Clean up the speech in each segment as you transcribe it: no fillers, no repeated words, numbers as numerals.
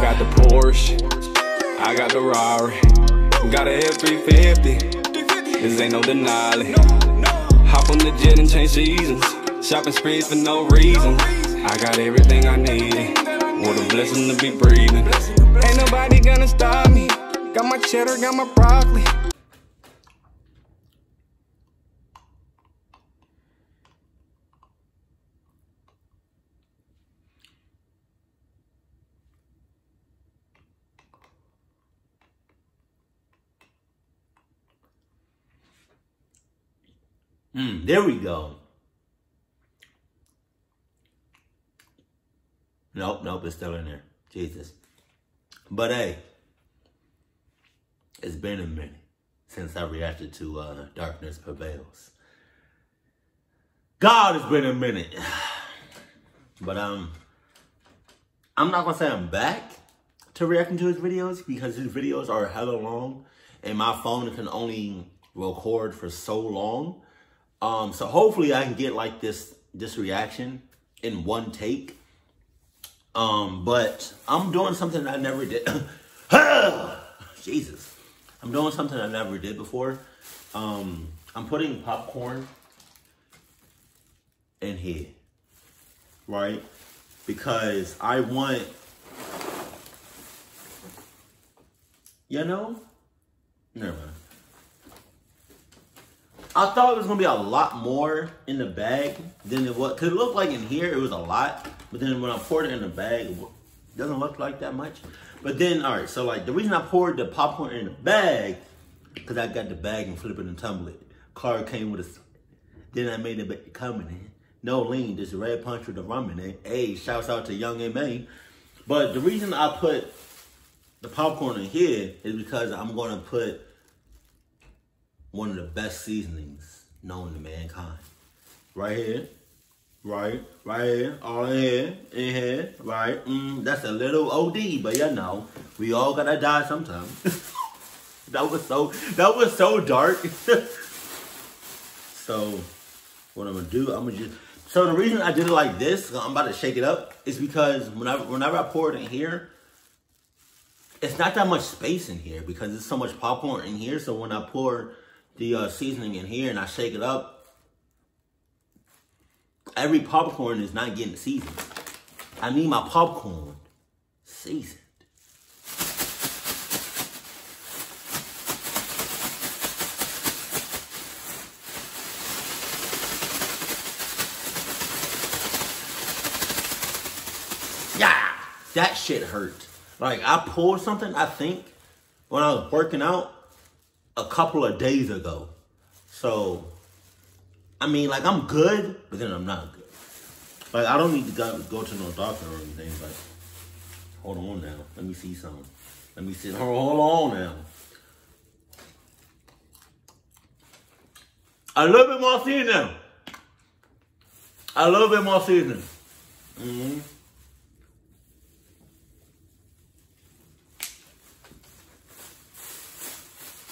got the Porsche, I got the Rari, got a F350, this ain't no Denali. Hop on the jet and change seasons, shopping sprees for no reason. I got everything I need, what a blessing to be breathing. Ain't nobody gonna stop me, got my cheddar, got my broccoli. There we go. Nope, it's still in there. Jesus. But hey, it's been a minute since I reacted to Darkness Prevails. God, it's been a minute. But I'm not gonna say I'm back to reacting to his videos because his videos are hella long and my phone can only record for so long. So hopefully I can get like this reaction in one take. But I'm doing something I never did. Jesus. I'm doing something I never did before. I'm putting popcorn in here. Right? Because I want, you know? Never mind. I thought it was going to be a lot more in the bag than it was. Because it looked like in here it was a lot. But then when I poured it in the bag, it doesn't look like that much. But then, all right, so like the reason I poured the popcorn in the bag, because I got the bag and flip it and tumble it. Clark came with a, then I made it coming in. No lean, just red punch with the rum in it. Hey, shouts out to Young M.A. But the reason I put the popcorn in here is because I'm going to put one of the best seasonings known to mankind. Right here. Right here. All in here. Right. That's a little OD, but you know, we all gotta die sometime. That was so dark. So what I'm gonna do, so the reason I did it like this, I'm about to shake it up, is because whenever I pour it in here, it's not that much space in here because there's so much popcorn in here. So when I pour the seasoning in here and I shake it up, every popcorn is not getting seasoned. I need my popcorn seasoned. Yeah, that shit hurt. Like I pulled something, I think, when I was working out a couple of days ago. So, I mean, like, I'm good, but then I'm not good. Like, I don't need to go to no doctor or anything. Like, hold on now. Let me see something. Let me see. Hold on now. A little bit more seasoning. A little bit more seasoning.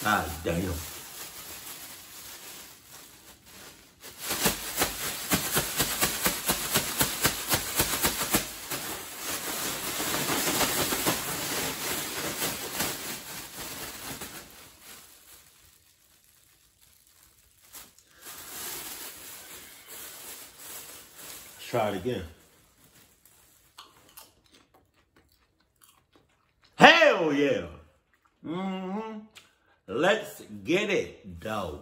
God damn. Let's try it again. Hell yeah. Let's get it, though.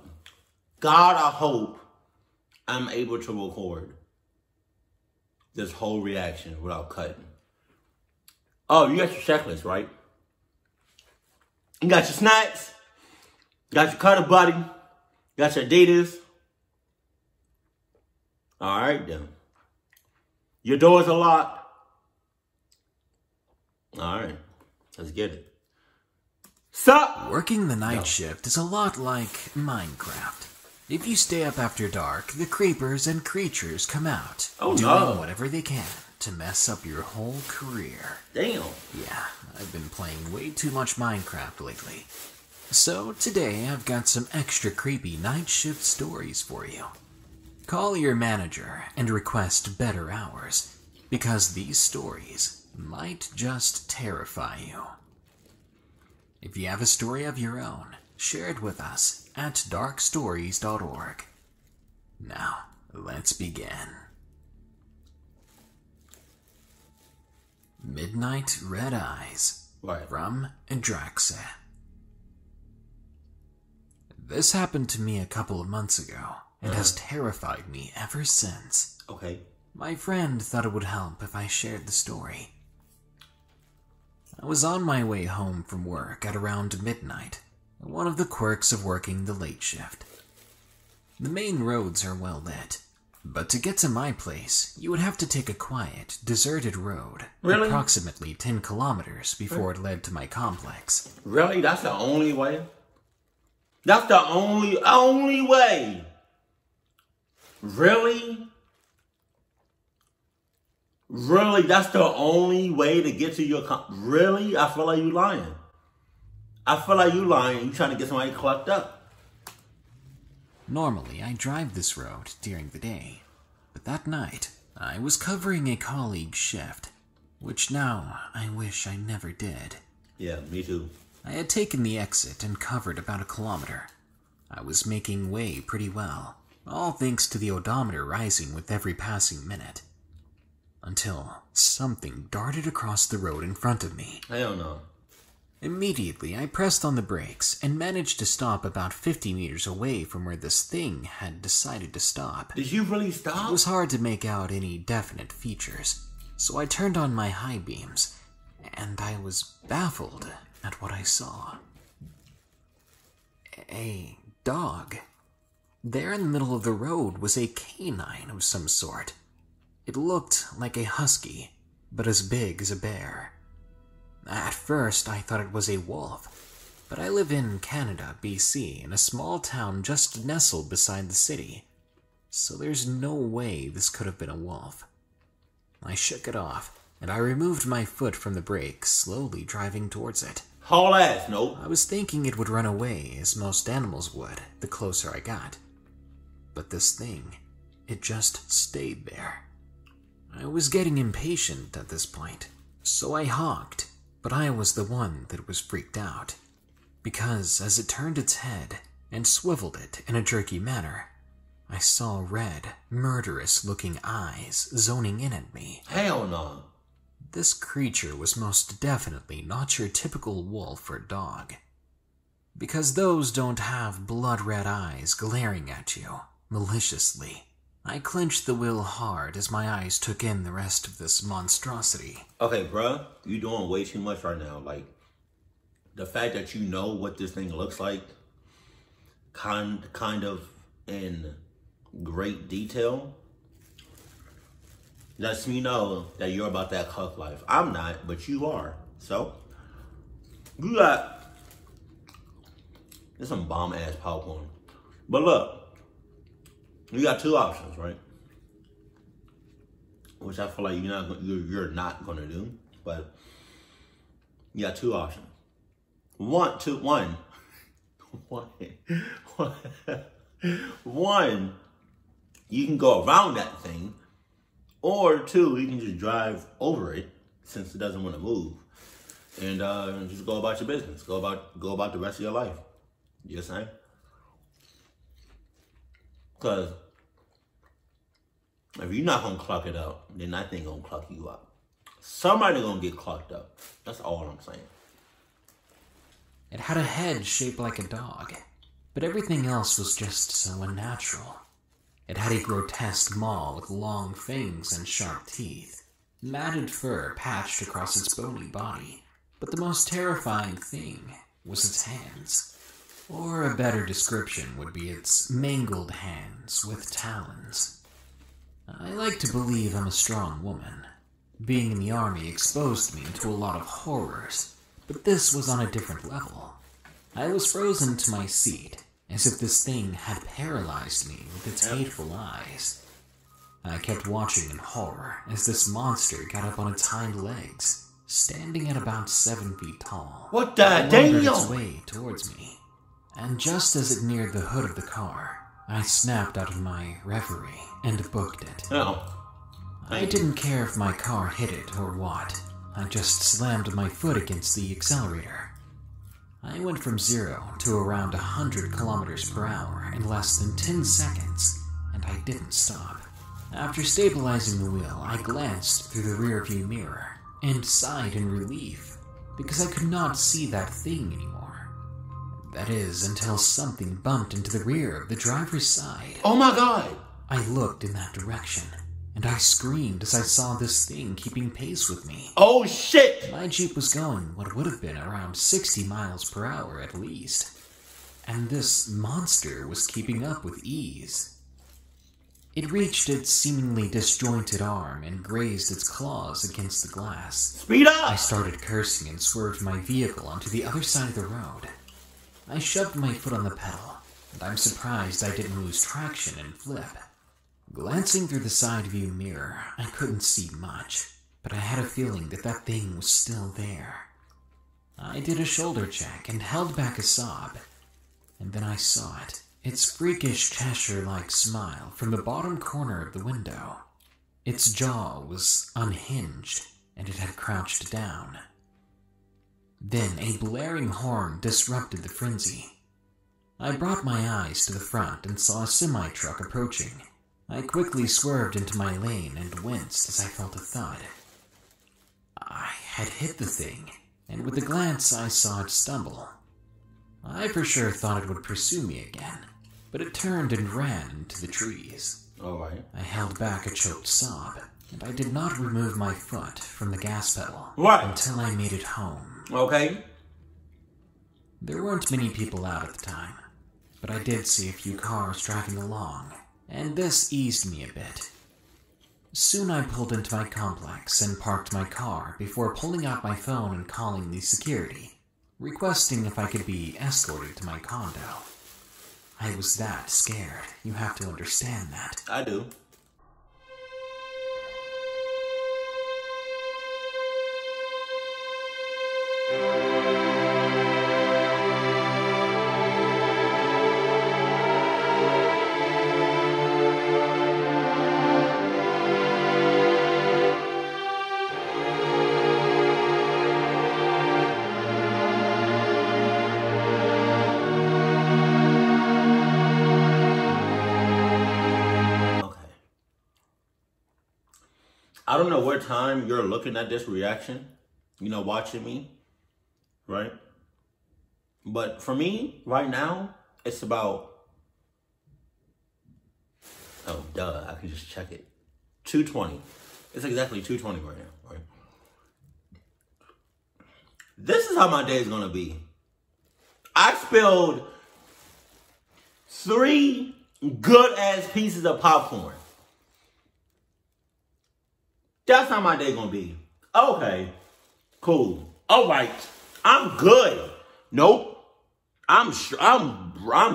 God, I hope I'm able to record this whole reaction without cutting. Oh, you got your checklist, right? You got your snacks. Got your cutter buddy. Got your Adidas. All right, then. Your doors are locked. All right. Let's get it. Sup? Working the night shift is a lot like Minecraft. If you stay up after dark, the creepers and creatures come out, doing whatever they can to mess up your whole career. Damn. Yeah, I've been playing way too much Minecraft lately. So today I've got some extra creepy night shift stories for you. Call your manager and request better hours, because these stories might just terrify you. If you have a story of your own, share it with us at darkstories.org. Now, let's begin. Midnight Red Eyes from Adraxa. This happened to me a couple of months ago and has terrified me ever since. Okay. My friend thought it would help if I shared the story. I was on my way home from work at around midnight, one of the quirks of working the late shift. The main roads are well lit, but to get to my place, you would have to take a quiet, deserted road, approximately 10 kilometers before it led to my complex. Really? That's the only way? That's the only way? Really? Really? That's the only way to get to your Really? I feel like you lying. You trying to get somebody clucked up. Normally, I drive this road during the day, but that night, I was covering a colleague's shift, which now I wish I never did. Yeah, me too. I had taken the exit and covered about a kilometer. I was making way pretty well, all thanks to the odometer rising with every passing minute. Until something darted across the road in front of me. Hell no. Immediately, I pressed on the brakes and managed to stop about 50 meters away from where this thing had decided to stop. Did you really stop? It was hard to make out any definite features, so I turned on my high beams, and I was baffled at what I saw. A dog. There in the middle of the road was a canine of some sort. It looked like a husky, but as big as a bear. At first, I thought it was a wolf, but I live in Canada, BC, in a small town just nestled beside the city, so there's no way this could have been a wolf. I shook it off, and I removed my foot from the brake, slowly driving towards it. Haul ass, nope. I was thinking it would run away, as most animals would, the closer I got. But this thing, it just stayed there. I was getting impatient at this point, so I honked, but I was the one that was freaked out. Because as it turned its head and swiveled it in a jerky manner, I saw red, murderous-looking eyes zoning in at me. Hell no. This creature was most definitely not your typical wolf or dog. Because those don't have blood-red eyes glaring at you maliciously. I clenched the wheel hard as my eyes took in the rest of this monstrosity. Okay, bruh, you're doing way too much right now. Like, the fact that you know what this thing looks like, kind of in great detail, lets me know that you're about that cuck life. I'm not, but you are. So, you got, there's some bomb-ass popcorn. But look, you got two options, right? Which I feel like you're not gonna do, but you got two options. One, you can go around that thing, or two, you can just drive over it since it doesn't want to move, and just go about your business. Go about the rest of your life. You know what I'm saying? Because if you're not going to cluck it up, then that thing going to cluck you up. Somebody going to get clucked up. That's all I'm saying. It had a head shaped like a dog, but everything else was just so unnatural. It had a grotesque maw with long fangs and sharp teeth, matted fur patched across its bony body, but the most terrifying thing was its hands. Or a better description would be its mangled hands with talons. I like to believe I'm a strong woman. Being in the army exposed me to a lot of horrors, but this was on a different level. I was frozen to my seat, as if this thing had paralyzed me with its hateful eyes. I kept watching in horror as this monster got up on its hind legs, standing at about 7 feet tall. What the damn? Wandered its way towards me. And just as it neared the hood of the car, I snapped out of my reverie and booked it. No. I didn't care if my car hit it or what. I just slammed my foot against the accelerator. I went from 0 to around 100 kilometers per hour in less than 10 seconds, and I didn't stop. After stabilizing the wheel, I glanced through the rearview mirror and sighed in relief because I could not see that thing anymore. That is, until something bumped into the rear of the driver's side. Oh my god! I looked in that direction, and I screamed as I saw this thing keeping pace with me. Oh shit! My Jeep was going what would have been around 60 miles per hour at least, and this monster was keeping up with ease. It reached its seemingly disjointed arm and grazed its claws against the glass. Speed up! I started cursing and swerved my vehicle onto the other side of the road. I shoved my foot on the pedal, and I'm surprised I didn't lose traction and flip. Glancing through the side view mirror, I couldn't see much, but I had a feeling that that thing was still there. I did a shoulder check and held back a sob, and then I saw it. Its freakish Cheshire-like smile from the bottom corner of the window. Its jaw was unhinged, and it had crouched down. Then a blaring horn disrupted the frenzy. I brought my eyes to the front and saw a semi-truck approaching. I quickly swerved into my lane and winced as I felt a thud. I had hit the thing, and with a glance I saw it stumble. I for sure thought it would pursue me again, but it turned and ran into the trees. Alright. I held back a choked sob, and I did not remove my foot from the gas pedal until I made it home. Okay. There weren't many people out at the time, but I did see a few cars driving along, and this eased me a bit. Soon I pulled into my complex and parked my car before pulling out my phone and calling the security, requesting if I could be escorted to my condo. I was that scared. You have to understand that. I do. I don't know what time you're looking at this reaction, watching me, right? But for me, right now, it's about, oh, duh, I can just check it. 2:20. It's exactly 2:20 right now, right? This is how my day is going to be. I spilled 3 good-ass pieces of popcorn. That's how my day gonna be. Okay, cool. All right, I'm good. Nope, I'm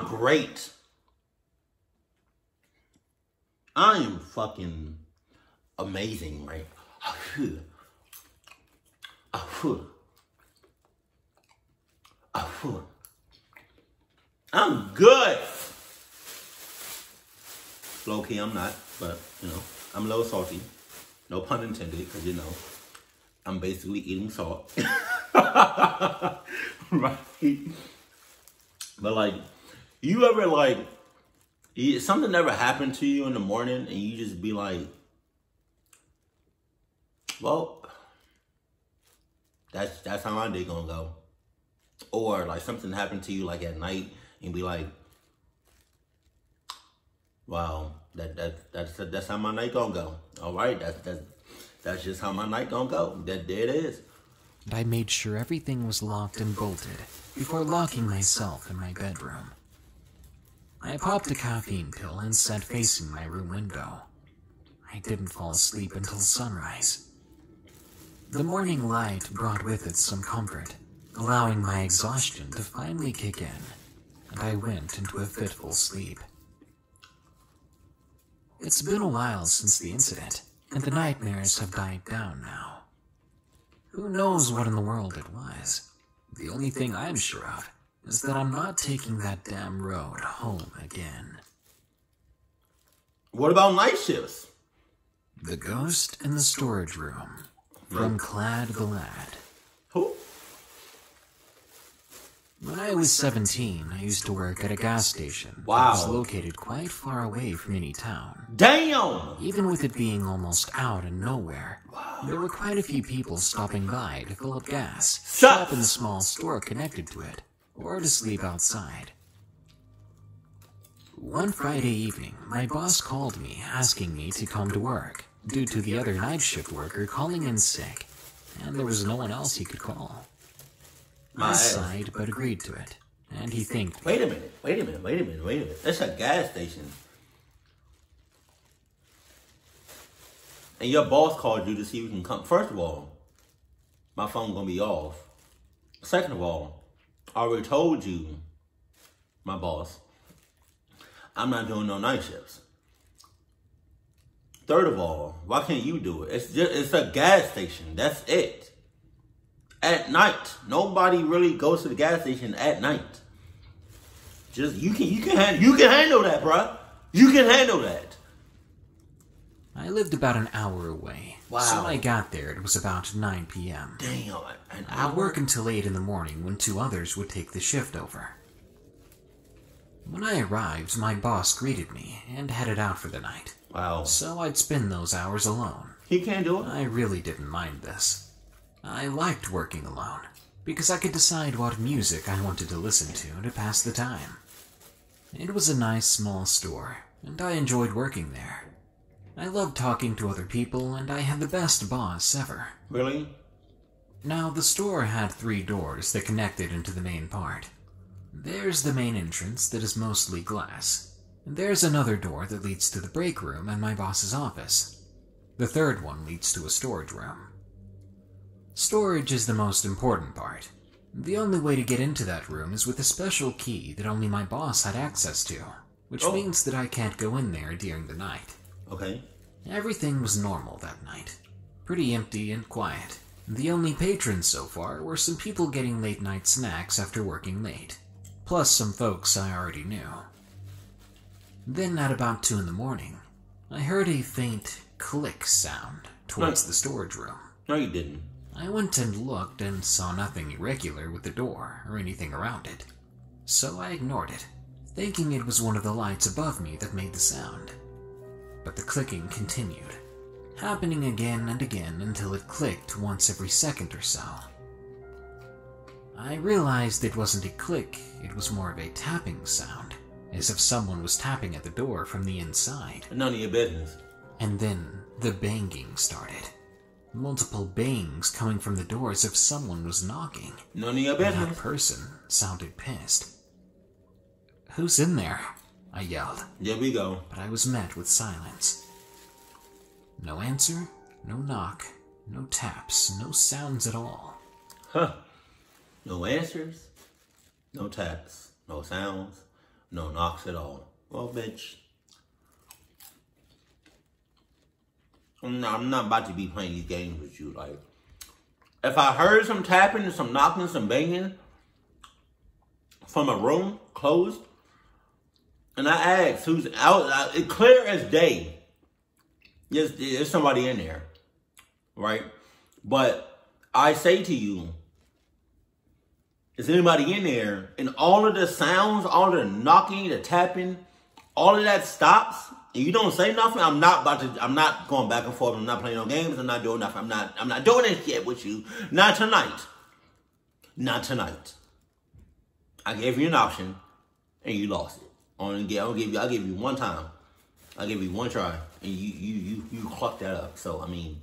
great. I am fucking amazing, right? I'm good. Low key, I'm not, but I'm a little salty. No pun intended, because I'm basically eating salt. Right? But you ever something ever happened to you in the morning and you just be like, well, that's how my day gonna go. Or something happened to you at night and be like, wow, that's how my night gonna go. All right, that's just how my night gonna go. There it is. And I made sure everything was locked and bolted before locking myself in my bedroom. I popped a caffeine pill and sat facing my room window. I didn't fall asleep until sunrise. The morning light brought with it some comfort, allowing my exhaustion to finally kick in, and I went into a fitful sleep. It's been a while since the incident, and the nightmares have died down now. Who knows what in the world it was? The only thing I'm sure of is that I'm not taking that damn road home again. What about night shifts? The ghost in the storage room. from Clad the Lad. Who? When I was 17, I used to work at a gas station that Wow. was located quite far away from any town. Damn! Even with it being almost out and nowhere, there were quite a few people stopping by to fill up gas, shop in the small store connected to it, or to sleep outside. One Friday evening, my boss called me asking me to come to work, due to the other night shift worker calling in sick, and there was no one else he could call. I sighed but agreed to it, and he thanked me. Wait a minute. That's a gas station. And your boss called you to see if you can come. First of all, my phone gonna be off. Second of all, I already told you, my boss, I'm not doing no night shifts. Third of all, why can't you do it? It's a gas station. That's it. At night, nobody really goes to the gas station at night. Just you can handle that, bruh. You can handle that. I lived about an hour away, Wow. so when I got there it was about 9 p.m. Damn, an I hour. work until 8 in the morning when 2 others would take the shift over. When I arrived, my boss greeted me and headed out for the night, Wow. so I'd spend those hours alone. He can't do it. I really didn't mind this. I liked working alone, because I could decide what music I wanted to listen to pass the time. It was a nice small store, and I enjoyed working there. I loved talking to other people, and I had the best boss ever. Really? Now, the store had 3 doors that connected into the main part. There's the main entrance that is mostly glass, and there's another door that leads to the break room and my boss's office. The third one leads to a storage room. Storage is the most important part. The only way to get into that room is with a special key that only my boss had access to, which means that I can't go in there during the night. Okay. Everything was normal that night. Pretty empty and quiet. The only patrons so far were some people getting late night snacks after working late, plus some folks I already knew. Then at about 2 in the morning, I heard a faint click sound towards the storage room. No, you didn't. I went and looked and saw nothing irregular with the door or anything around it, so I ignored it, thinking it was one of the lights above me that made the sound. But the clicking continued, happening again and again until it clicked once every second or so. I realized it wasn't a click, it was more of a tapping sound, as if someone was tapping at the door from the inside. None of your business. And then the banging started. Multiple bangs coming from the door as if someone was knocking. None of your That business. person sounded pissed. "Who's in there?" I yelled, There we go. but I was met with silence. No answer, no knock, no taps, no sounds at all. Huh. No answers, no taps, no sounds, no knocks at all. Well, bitch. I'm not about to be playing these games with you. Like, if I heard some tapping and some knocking, some banging from a room closed, and I asked who's out, it's clear as day. Yes, there's somebody in there, right? But I say to you, is anybody in there? And all of the sounds, all the knocking, the tapping, all of that stops. And you don't say nothing. I'm not going back and forth. I'm not playing no games. I'm not doing nothing. I'm not doing this shit with you. Not tonight. Not tonight. I gave you an option, and you lost it. I'll give you one time. I'll give you one try, and you clucked that up. So I mean,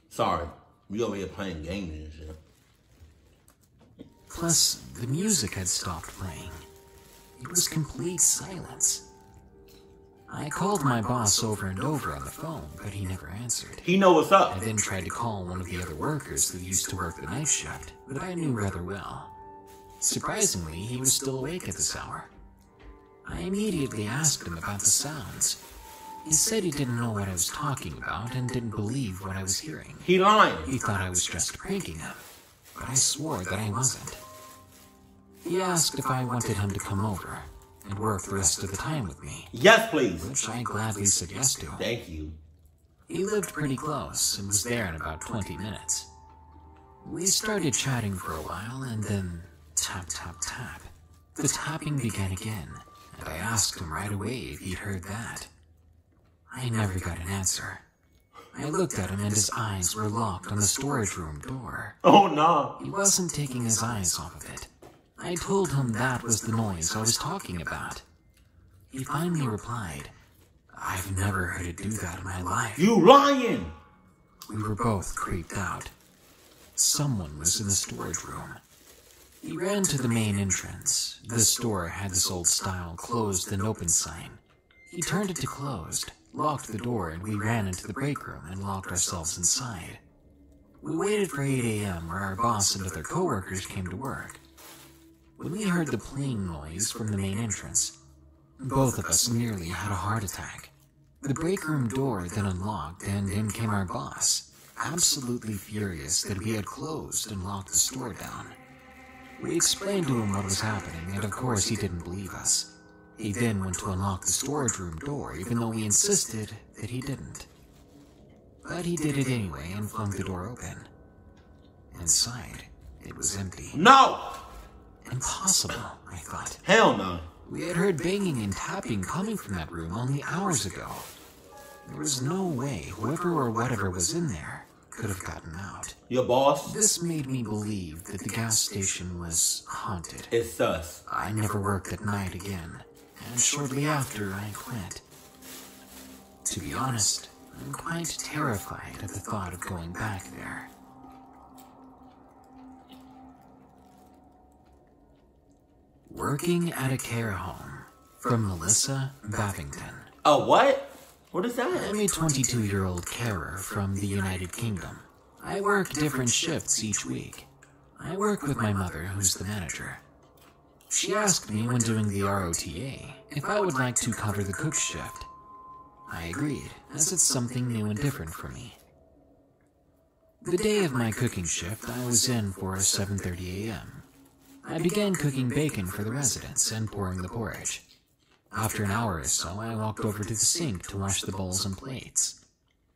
sorry, we over here playing games and shit. Plus, the music had stopped playing. It was complete silence. I called my boss over and over on the phone, but he never answered. He know what's up. I then tried to call one of the other workers that used to work the night shift, that I knew rather well. Surprisingly, he was still awake at this hour. I immediately asked him about the sounds. He said he didn't know what I was talking about and didn't believe what I was hearing. He lying. He thought I was just pranking him, but I swore that I wasn't. He asked if I wanted him to come over, and work the rest of the time with me, Yes, please. which I gladly said yes to. Thank you. He lived pretty close and was there in about 20 minutes. We started chatting for a while, and then tap, tap, tap. The tapping began again, and I asked him right away if he'd heard that. I never got an answer. I looked at him and his eyes were locked on the storage room door. Oh, no. He wasn't taking his eyes off of it. I told him that was the noise I was talking about. He finally replied, "I've never heard it do that in my life." You lying. We were both creeped out. Someone was in the storage room. He ran to the main entrance. The store had this old-style closed and open sign. He turned it to closed, locked the door, and we ran into the break room and locked ourselves inside. We waited for 8 a.m. where our boss and other coworkers came to work. When we heard the pling noise from the main entrance, both of us nearly had a heart attack. The break room door then unlocked, and in came our boss, absolutely furious that we had closed and locked the store down. We explained to him what was happening, and of course he didn't believe us. He then went to unlock the storage room door, even though we insisted that he didn't. But he did it anyway and flung the door open. Inside, it was empty. No. Impossible, I thought. Hell no. We had heard banging and tapping coming from that room only hours ago. There was no way whoever or whatever was in there could have gotten out. Your boss? This made me believe that the gas station was haunted. It's sus. I never worked at night again, and shortly after I quit. To be honest, I'm quite terrified at the thought of going back there. Working at a care home, from Melissa Babington. Oh, what? What is that? I'm a 22-year-old carer from the United Kingdom. I work different shifts each week. I work with my mother, who's the manager. She asked me when doing the ROTA if I would like to cover the cook shift. I agreed, as it's something new and different for me. The day of my cooking shift, I was in for 7:30 a.m. I began cooking bacon for the residents and pouring the porridge. After an hour or so, I walked over to the sink to wash the bowls and plates.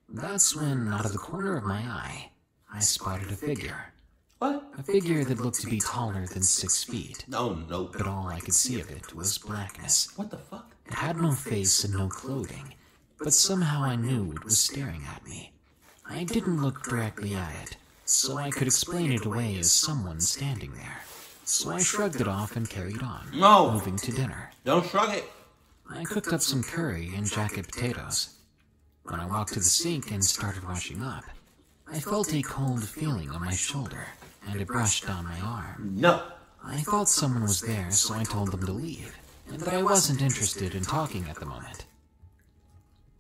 That's when, out of the corner of my eye, I spotted a figure. What? A figure that looked to be taller than 6 feet. Oh, no. But all I could see of it was blackness. What the fuck? It had no face and no clothing, but somehow I knew it was staring at me. I didn't look directly at it, so I could explain it away as someone standing there. So I shrugged it off and carried on, No. moving to dinner. Don't shrug it. I cooked up some curry and jacket potatoes. When I walked to the sink and started washing up, I felt a cold feeling on my shoulder, and it brushed down my arm. No. I thought someone was there, so I told them to leave, and that I wasn't interested in talking at the moment.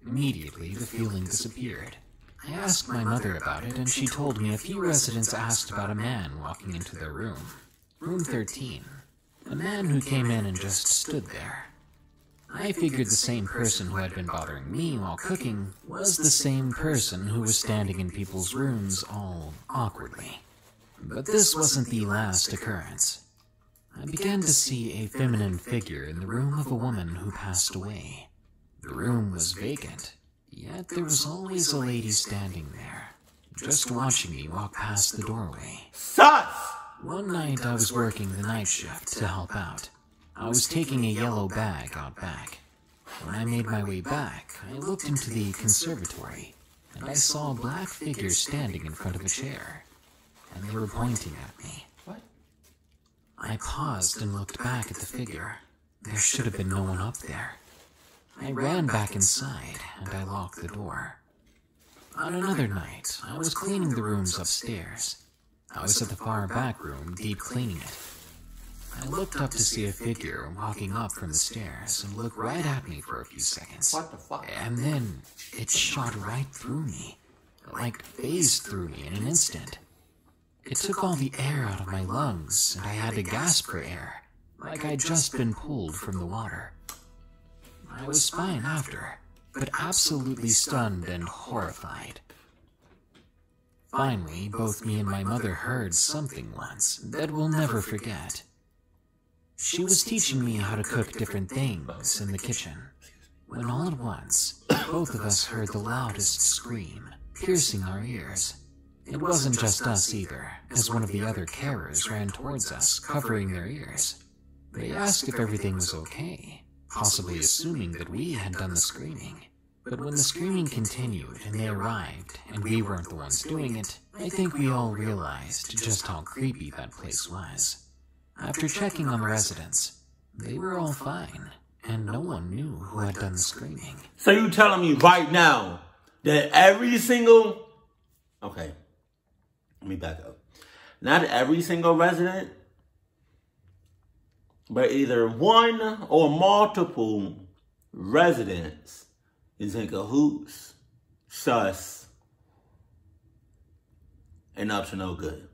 Immediately, the feeling disappeared. I asked my mother about it, and she told me a few residents asked about a man walking into their room. Room 13. A man who came in and just stood there. I figured the same person who had been bothering me while cooking was the same person who was standing in people's rooms all awkwardly. But this wasn't the last occurrence. I began to see a feminine figure in the room of a woman who passed away. The room was vacant, yet there was always a lady standing there, just watching me walk past the doorway. Sus! One night I was working the night shift to help out. I was taking a yellow bag out back. When I made my way back, I looked into the conservatory, and I saw a black figure standing in front of a chair, and they were pointing at me. What? I paused and looked back at the figure. There should have been no one up there. I ran back inside, and I locked the door. On another night, I was cleaning the rooms upstairs. I was at the far back room, deep cleaning it. I looked up to see a figure walking up from the stairs and looked right at me for a few seconds. What the fuck? And then it shot right through me, like phased through me in an instant. It took all the air out of my lungs, and I had to gasp for air, like I'd just been pulled from the water. I was fine after, but absolutely stunned and horrified. Finally, both me and my mother heard something once that we'll never forget. She was teaching me how to cook different things in the kitchen, when all at once, both of us heard the loudest scream, piercing our ears. It wasn't just us either, as one of the other carers ran towards us, covering their ears. They asked if everything was okay, possibly assuming that we had done the screaming. But when the screaming continued and they arrived, and we weren't the ones doing it, I think we all realized just how creepy that place was. After checking on the residents, they were all fine, and no one knew who had done the screaming. So you telling me right now that every single... Okay, let me back up. Not every single resident, but either one or multiple residents is in cahoots, sus, and up to no good.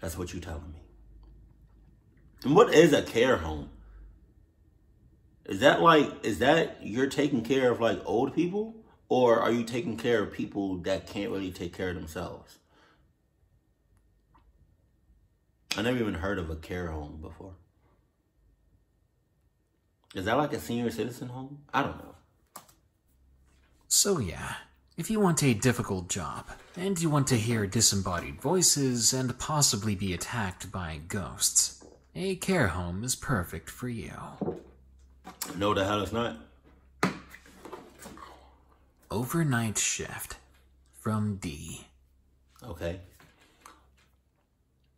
That's what you telling me. And what is a care home? Is that you're taking care of like old people? Or are you taking care of people that can't really take care of themselves? I never even heard of a care home before. Is that like a senior citizen home? I don't know. So yeah, if you want a difficult job, and you want to hear disembodied voices and possibly be attacked by ghosts, a care home is perfect for you. No, the hell it's not. Overnight shift from D. Okay.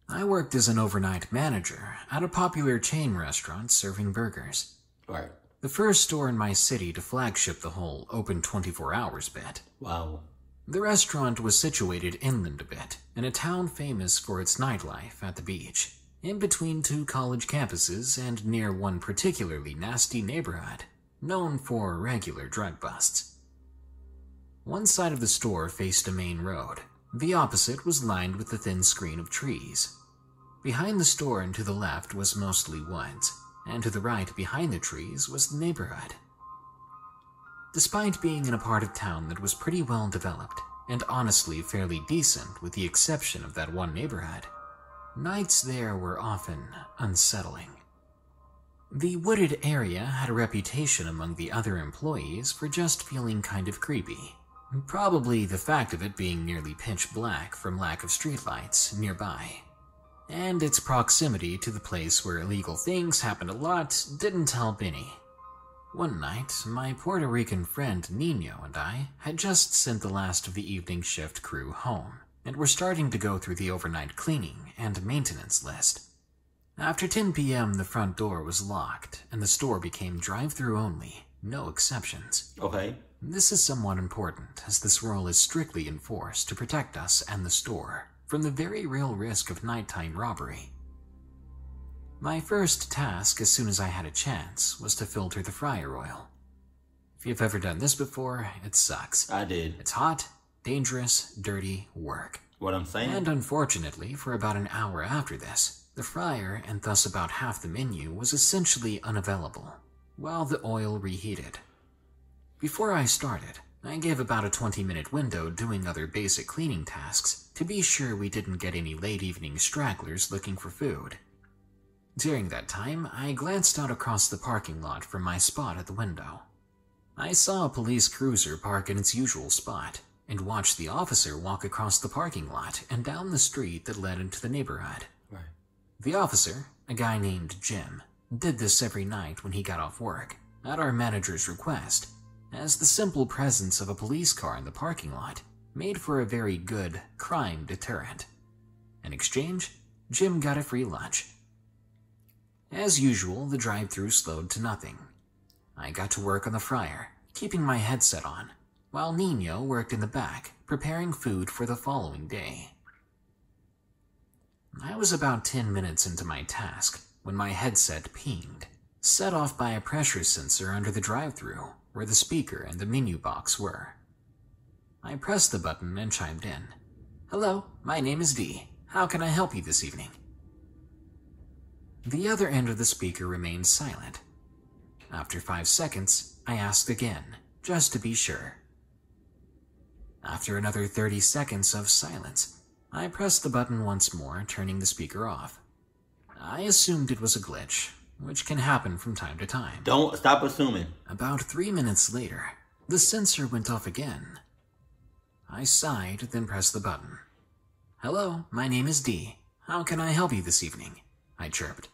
I worked as an overnight manager at a popular chain restaurant serving burgers. Right. The first store in my city to flagship the whole open 24 hours bit. Wow. The restaurant was situated inland a bit, in a town famous for its nightlife at the beach, in between two college campuses and near one particularly nasty neighborhood, known for regular drug busts. One side of the store faced a main road. The opposite was lined with a thin screen of trees. Behind the store and to the left was mostly woods, and to the right behind the trees was the neighborhood. Despite being in a part of town that was pretty well developed, and honestly fairly decent with the exception of that one neighborhood, nights there were often unsettling. The wooded area had a reputation among the other employees for just feeling kind of creepy. Probably the fact of it being nearly pitch black from lack of streetlights nearby. And its proximity to the place where illegal things happened a lot didn't help any. One night, my Puerto Rican friend Nino and I had just sent the last of the evening shift crew home, and were starting to go through the overnight cleaning and maintenance list. After 10 p.m., the front door was locked, and the store became drive-through only, no exceptions. Okay. This is somewhat important, as this rule is strictly enforced to protect us and the store from the very real risk of nighttime robbery. My first task, as soon as I had a chance, was to filter the fryer oil. If you've ever done this before, it sucks. I did. It's hot, dangerous, dirty work. What I'm saying? And unfortunately, for about an hour after this, the fryer, and thus about half the menu, was essentially unavailable, while the oil reheated. Before I started, I gave about a 20-minute window doing other basic cleaning tasks to be sure we didn't get any late evening stragglers looking for food. During that time, I glanced out across the parking lot from my spot at the window. I saw a police cruiser park in its usual spot, and watched the officer walk across the parking lot and down the street that led into the neighborhood. Right. The officer, a guy named Jim, did this every night when he got off work, at our manager's request, as the simple presence of a police car in the parking lot made for a very good crime deterrent. In exchange, Jim got a free lunch. As usual, the drive-thru slowed to nothing. I got to work on the fryer, keeping my headset on, while Nino worked in the back, preparing food for the following day. I was about 10 minutes into my task when my headset pinged, set off by a pressure sensor under the drive-thru, where the speaker and the menu box were. I pressed the button and chimed in. "Hello, my name is D. How can I help you this evening?" The other end of the speaker remained silent. After 5 seconds, I asked again, just to be sure. After another 30 seconds of silence, I pressed the button once more, turning the speaker off. I assumed it was a glitch, which can happen from time to time. Don't stop assuming. About 3 minutes later, the sensor went off again. I sighed, then pressed the button. "Hello, my name is D. How can I help you this evening?" I chirped.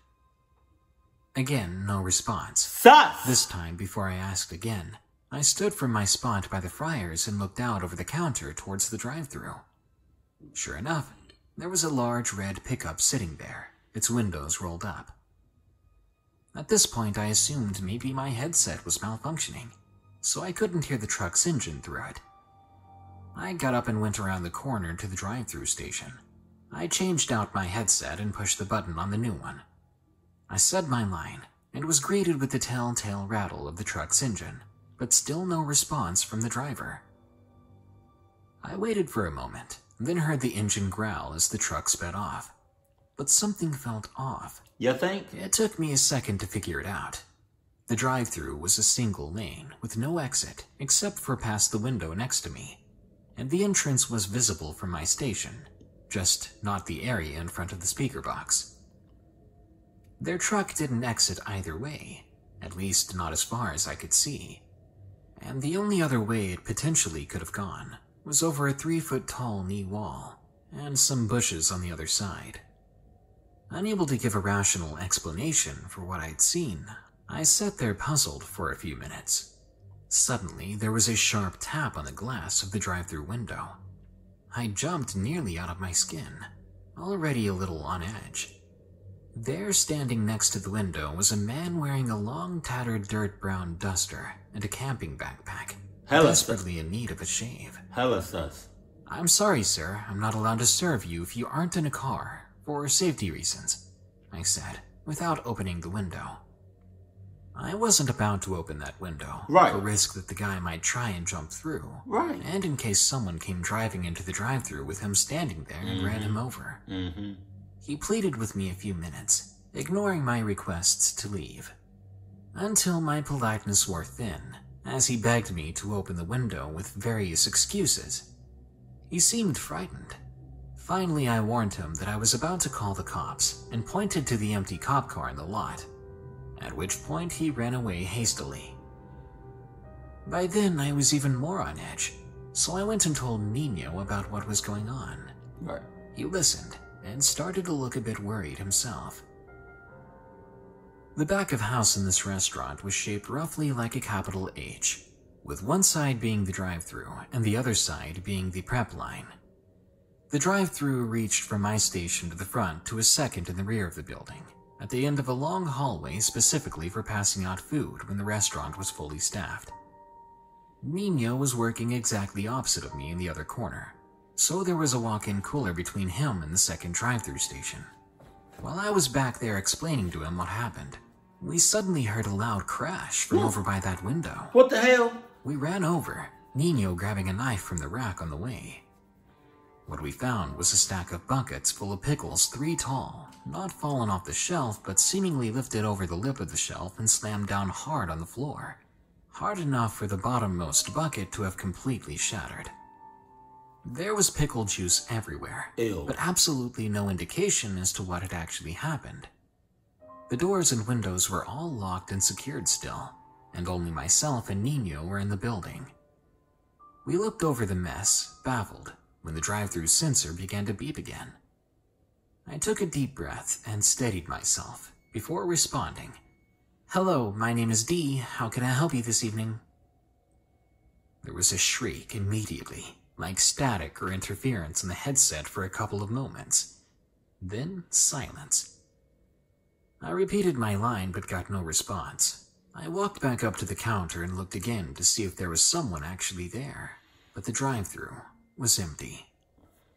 Again, no response. Sus! This time, before I asked again, I stood from my spot by the fryers and looked out over the counter towards the drive-thru. Sure enough, there was a large red pickup sitting there, its windows rolled up. At this point, I assumed maybe my headset was malfunctioning, so I couldn't hear the truck's engine through it. I got up and went around the corner to the drive-thru station. I changed out my headset and pushed the button on the new one. I said my line, and was greeted with the telltale rattle of the truck's engine, but still no response from the driver. I waited for a moment, then heard the engine growl as the truck sped off. But something felt off. You think? It took me a second to figure it out. The drive-thru was a single lane, with no exit, except for past the window next to me, and the entrance was visible from my station, just not the area in front of the speaker box. Their truck didn't exit either way, at least not as far as I could see, and the only other way it potentially could have gone was over a 3-foot-tall knee wall, and some bushes on the other side. Unable to give a rational explanation for what I'd seen, I sat there puzzled for a few minutes. Suddenly, there was a sharp tap on the glass of the drive-thru window. I jumped nearly out of my skin, already a little on edge. There, standing next to the window, was a man wearing a long, tattered dirt-brown duster and a camping backpack, desperately in need of a shave. Hella sus. "I'm sorry, sir. I'm not allowed to serve you if you aren't in a car, for safety reasons," I said, without opening the window. I wasn't about to open that window, for risk that the guy might try and jump through, and in case someone came driving into the drive-thru with him standing there and ran him over. He pleaded with me a few minutes, ignoring my requests to leave, until my politeness wore thin, as he begged me to open the window with various excuses. He seemed frightened. Finally, I warned him that I was about to call the cops and pointed to the empty cop car in the lot, at which point he ran away hastily. By then, I was even more on edge, so I went and told Nino about what was going on. He listened and started to look a bit worried himself. The back of house in this restaurant was shaped roughly like a capital H, with one side being the drive-thru and the other side being the prep line. The drive-thru reached from my station to the front to a second in the rear of the building, at the end of a long hallway specifically for passing out food when the restaurant was fully staffed. Nino was working exactly opposite of me in the other corner, so there was a walk-in cooler between him and the second drive-thru station. While I was back there explaining to him what happened, we suddenly heard a loud crash from over by that window. What the hell? We ran over, Nino grabbing a knife from the rack on the way. What we found was a stack of buckets full of pickles 3 tall, not fallen off the shelf but seemingly lifted over the lip of the shelf and slammed down hard on the floor. Hard enough for the bottommost bucket to have completely shattered. There was pickle juice everywhere, but absolutely no indication as to what had actually happened. The doors and windows were all locked and secured still, and only myself and Nino were in the building. We looked over the mess, baffled, when the drive-thru sensor began to beep again. I took a deep breath and steadied myself before responding. "Hello, my name is D. How can I help you this evening?" There was a shriek immediately, like static or interference in the headset for a couple of moments. Then silence. I repeated my line but got no response. I walked back up to the counter and looked again to see if there was someone actually there, but the drive-thru was empty.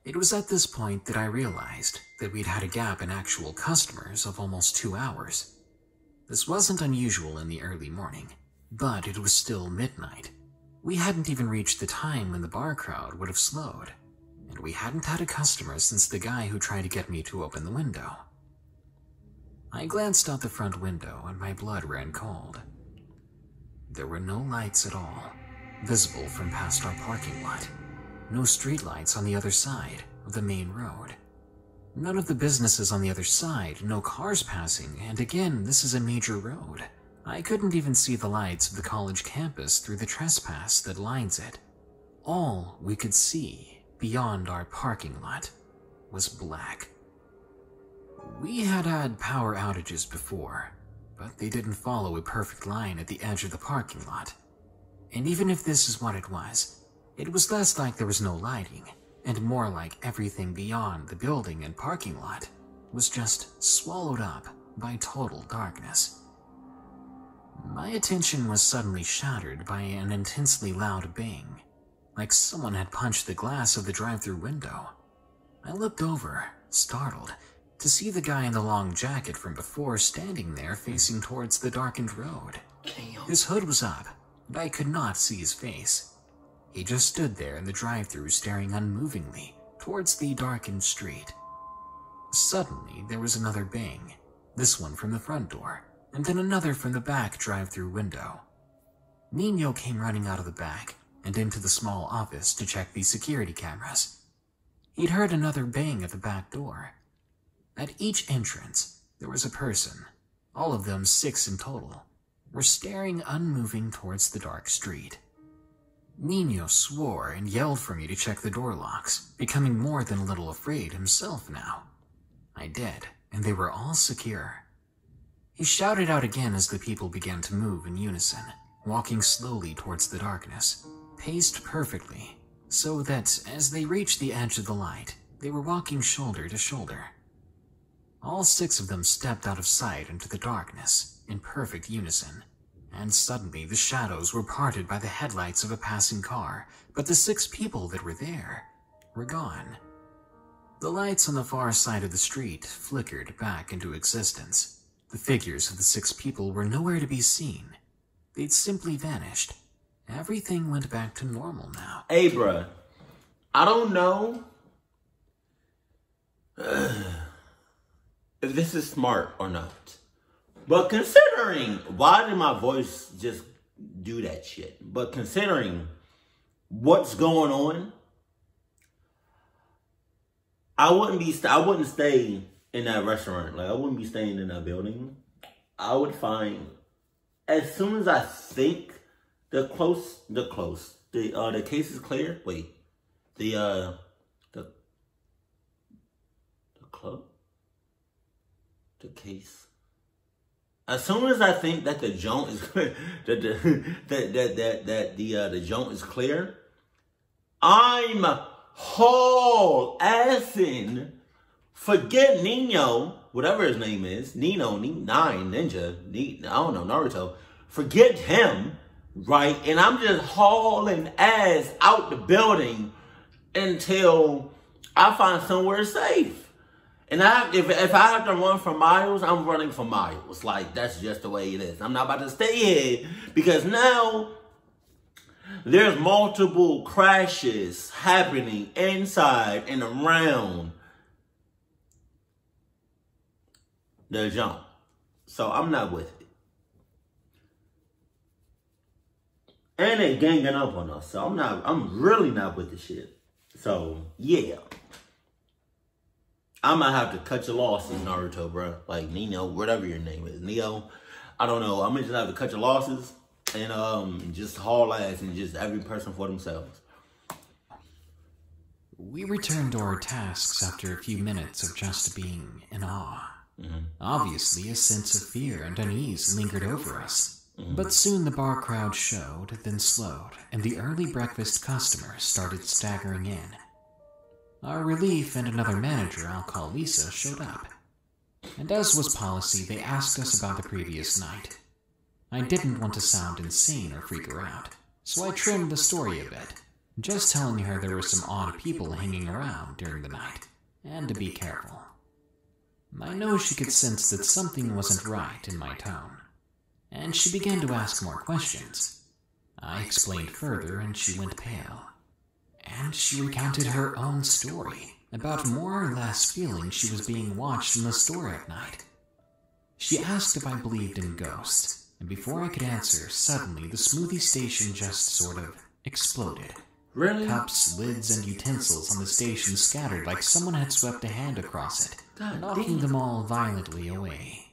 It was at this point that I realized that we'd had a gap in actual customers of almost 2 hours. This wasn't unusual in the early morning, but it was still midnight. We hadn't even reached the time when the bar crowd would have slowed, and we hadn't had a customer since the guy who tried to get me to open the window. I glanced out the front window and my blood ran cold. There were no lights at all, visible from past our parking lot. No streetlights on the other side, of the main road. None of the businesses on the other side, no cars passing, and again, this is a major road. I couldn't even see the lights of the college campus through the trespass that lines it. All we could see, beyond our parking lot, was black. We had had power outages before, but they didn't follow a perfect line at the edge of the parking lot. And even if this is what it was less like there was no lighting, and more like everything beyond the building and parking lot was just swallowed up by total darkness. My attention was suddenly shattered by an intensely loud bang, like someone had punched the glass of the drive-thru window. I looked over, startled, to see the guy in the long jacket from before standing there facing towards the darkened road. His hood was up, but I could not see his face. He just stood there in the drive-thru staring unmovingly towards the darkened street. Suddenly, there was another bang, this one from the front door, and then another from the back drive-thru window. Nino came running out of the back and into the small office to check the security cameras. He'd heard another bang at the back door. At each entrance, there was a person, all of them 6 in total, were staring unmoving towards the dark street. Nino swore and yelled for me to check the door locks, becoming more than a little afraid himself now. I did, and they were all secure. He shouted out again as the people began to move in unison, walking slowly towards the darkness, paced perfectly, so that as they reached the edge of the light, they were walking shoulder to shoulder. All 6 of them stepped out of sight into the darkness, in perfect unison, and suddenly the shadows were parted by the headlights of a passing car, but the 6 people that were there were gone. The lights on the far side of the street flickered back into existence. The figures of the 6 people were nowhere to be seen. They'd simply vanished. Everything went back to normal now. Hey, bruh, I don't know if this is smart or not. But considering, why did my voice just do that shit? But considering what's going on, I wouldn't stay in that restaurant. Like, I wouldn't be staying in that building. I would find, as soon as I think the case is clear. Wait, the case. As soon as I think that the joint is clear, the joint is clear, I'm haul-assing. Forget Nino, whatever his name is, Nino, Nine, Ninja, I don't know, Naruto. Forget him, right? And I'm just hauling ass out the building until I find somewhere safe. And if I have to run for miles, I'm running for miles. Like, that's just the way it is. I'm not about to stay here because now there's multiple crashes happening inside and around the jump. So I'm not with it. And they ganging up on us. So I'm really not with the shit. So, yeah. I'm gonna have to cut your losses, Naruto, bro. Like, Nino, whatever your name is. Neo, I don't know. I'm gonna just have to cut your losses and just haul ass and just every person for themselves. We returned to our tasks after a few minutes of just being in awe. Obviously, a sense of fear and unease lingered over us. But soon the bar crowd showed, then slowed, and the early breakfast customers started staggering in. Our relief and another manager, I'll call Lisa, showed up. And as was policy, they asked us about the previous night. I didn't want to sound insane or freak her out, so I trimmed the story a bit, just telling her there were some odd people hanging around during the night, and to be careful. I know she could sense that something wasn't right in my tone, and she began to ask more questions. I explained further, and she went pale. And she recounted her own story about more or less feeling she was being watched in the store at night. She asked if I believed in ghosts, and before I could answer, suddenly the smoothie station just sort of exploded. Really? Cups, lids, and utensils on the station scattered like someone had swept a hand across it, knocking them all violently away.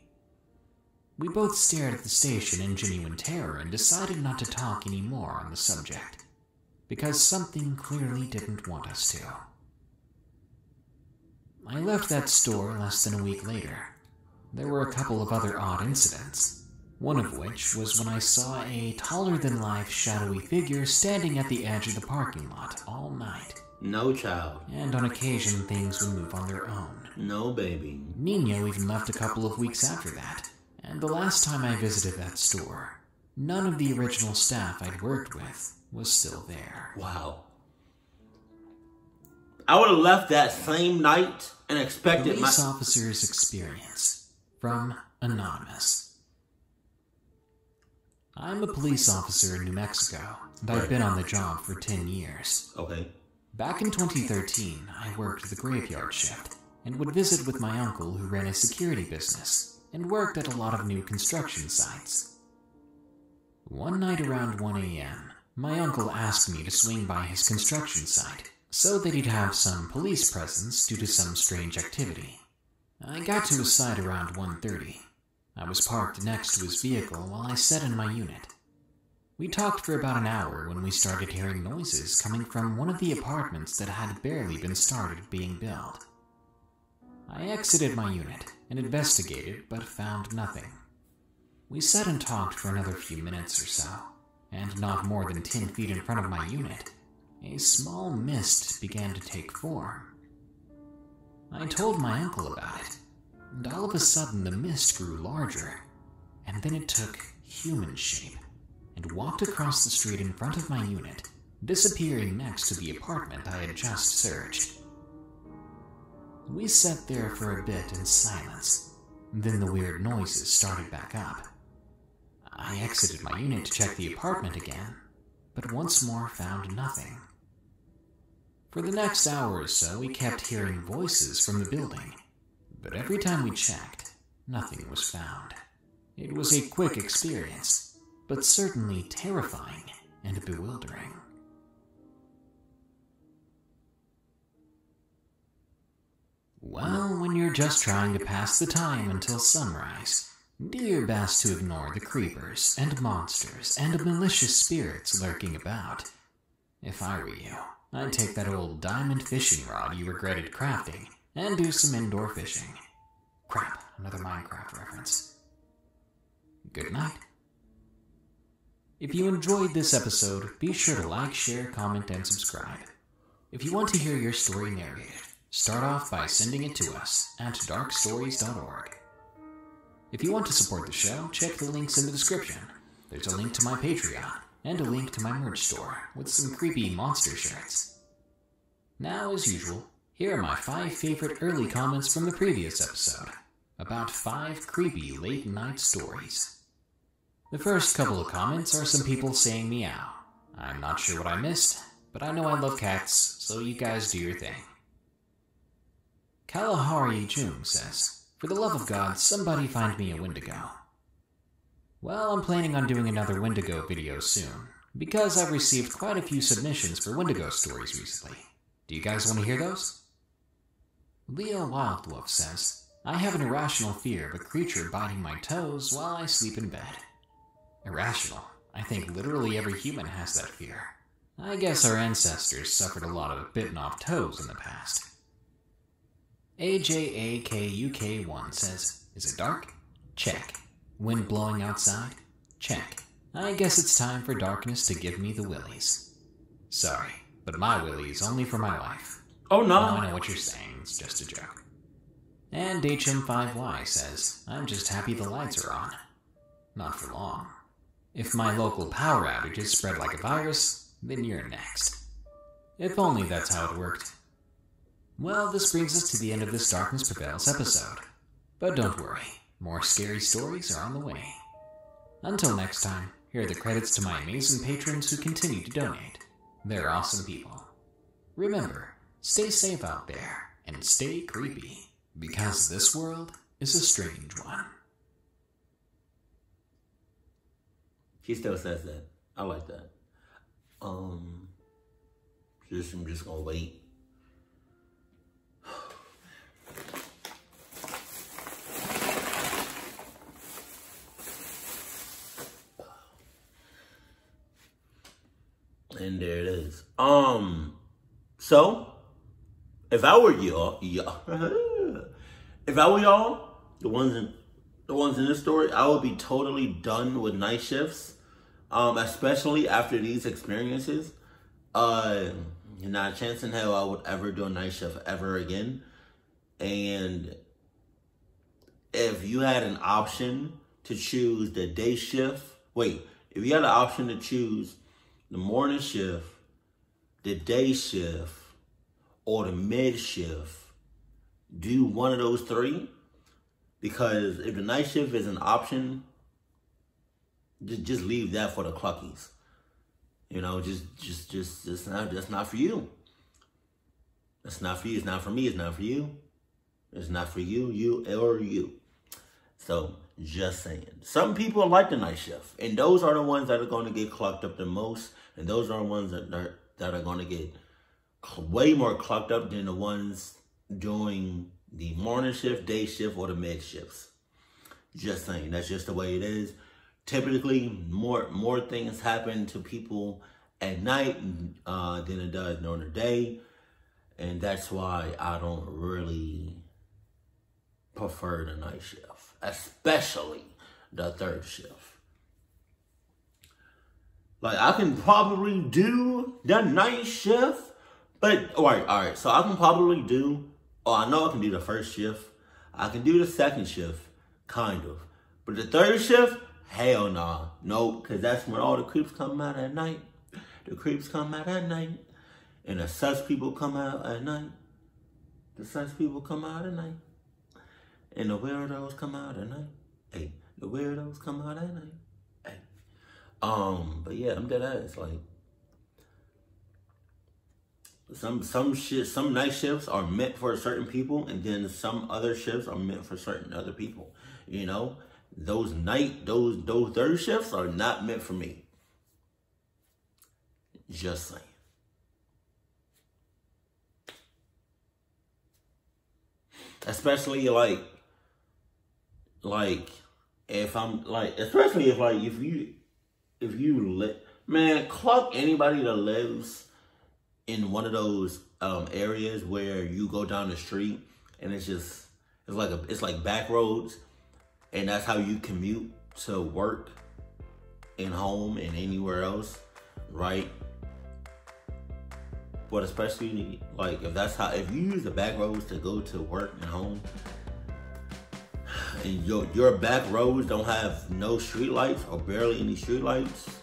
We both stared at the station in genuine terror and decided not to talk anymore on the subject, because something clearly didn't want us to. I left that store less than a week later. There were a couple of other odd incidents, one of which was when I saw a taller-than-life shadowy figure standing at the edge of the parking lot all night. No, child. And on occasion, things would move on their own. No, baby. Nino even left a couple of weeks after that, and the last time I visited that store, none of the original staff I'd worked with was still there. Wow. I would have left that same night and expected Police officer's experience from Anonymous. I'm a police officer in New Mexico, and I've been on the job for 10 years. Okay. Back in 2013, I worked the graveyard shift and would visit with my uncle who ran a security business and worked at a lot of new construction sites. One night around 1 a.m., my uncle asked me to swing by his construction site so that he'd have some police presence due to some strange activity. I got to his site around 1:30. I was parked next to his vehicle while I sat in my unit. We talked for about an hour when we started hearing noises coming from one of the apartments that had barely been started being built. I exited my unit and investigated, but found nothing. We sat and talked for another few minutes or so, and not more than 10 feet in front of my unit, a small mist began to take form. I told my uncle about it, and all of a sudden the mist grew larger, and then it took human shape and walked across the street in front of my unit, disappearing next to the apartment I had just searched. We sat there for a bit in silence. Then the weird noises started back up. I exited my unit to check the apartment again, but once more found nothing. For the next hour or so, we kept hearing voices from the building, but every time we checked, nothing was found. It was a quick experience, but certainly terrifying and bewildering. Well, when you're just trying to pass the time until sunrise, do your best to ignore the creepers and monsters and malicious spirits lurking about. If I were you, I'd take that old diamond fishing rod you regretted crafting and do some indoor fishing. Crap, another Minecraft reference. Good night. If you enjoyed this episode, be sure to like, share, comment, and subscribe. If you want to hear your story narrated, start off by sending it to us at darkstories.org. If you want to support the show, check the links in the description. There's a link to my Patreon and a link to my merch store with some creepy monster shirts. Now, as usual, here are my 5 favorite early comments from the previous episode about 5 creepy late-night stories. The first couple of comments are some people saying meow. I'm not sure what I missed, but I know I love cats, so you guys do your thing. Kalahari Jung says, "For the love of God, somebody find me a Wendigo." Well, I'm planning on doing another Wendigo video soon, because I've received quite a few submissions for Wendigo stories recently. Do you guys want to hear those? Leo Wildwolf says, "I have an irrational fear of a creature biting my toes while I sleep in bed." Irrational? I think literally every human has that fear. I guess our ancestors suffered a lot of bitten off toes in the past. AJAKUK1 says, "Is it dark? Check. Wind blowing outside? Check. I guess it's time for darkness to give me the willies." Sorry, but my willies only for my wife. Oh no. I know what you're saying, it's just a joke. And HM5Y says, "I'm just happy the lights are on." Not for long. If my local power outages spread like a virus, then you're next. If only that's how it worked. Well, this brings us to the end of this Darkness Prevails episode. But don't worry, more scary stories are on the way. Until next time, here are the credits to my amazing patrons who continue to donate. They're awesome people. Remember, stay safe out there, and stay creepy, because this world is a strange one. She still says that. I like that. I'm just gonna wait. And there it is. So if I were y'all, if I were y'all, the ones in this story, I would be totally done with night shifts. Especially after these experiences. Not a chance in hell I would ever do a night shift ever again. And if you had an option to choose the day shift, if you had an option to choose the morning shift, the day shift, or the mid shift, do one of those three. Because if the night shift is an option, just leave that for the cluckies. You know, that's not for you. That's not for you. It's not for me. It's not for you. It's not for you, you. So, just saying. Some people like the night shift. And those are the ones that are going to get clucked up the most. And those are the ones that are going to get way more clucked up than the ones doing the morning shift, day shift, or the mid shifts. Just saying. That's just the way it is. Typically, more things happen to people at night than it does during the day. And that's why I don't really prefer the night shift, especially the third shift. Like, I can probably do the night shift, but, all right, so I can probably do, I know I can do the first shift. I can do the second shift, kind of. But the third shift, hell nah. Nope, because that's when all the creeps come out at night. The creeps come out at night. And the sus people come out at night. The sus people come out at night. And the weirdos come out at night. Hey, the weirdos come out at night. Hey. But yeah, I'm dead ass. Like, some night shifts are meant for certain people, and then some other shifts are meant for certain other people. You know? Those third shifts are not meant for me. Just saying. Especially like if I'm like, especially if you man, cluck anybody that lives in one of those areas where you go down the street and it's like back roads. And that's how you commute to work and home and anywhere else, right? But especially, like, if you use the back roads to go to work and home, and your back roads don't have no street lights or barely any street lights,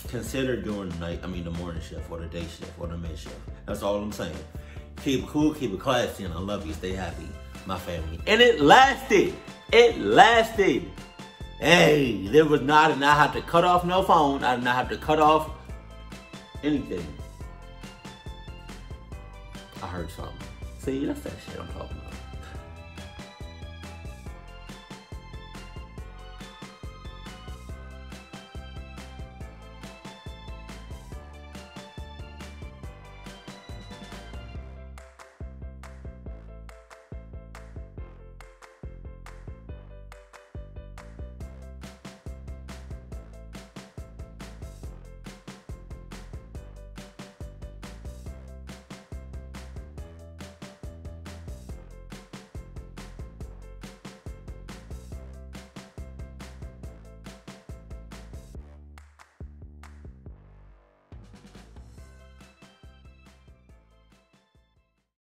consider doing the morning shift or the day shift or the mid shift. That's all I'm saying. Keep it cool, keep it classy, and I love you. Stay happy, my family. And it lasted. It lasted. Hey, I did not have to cut off no phone. I did not have to cut off anything. I heard something. See, that's that shit I'm talking about.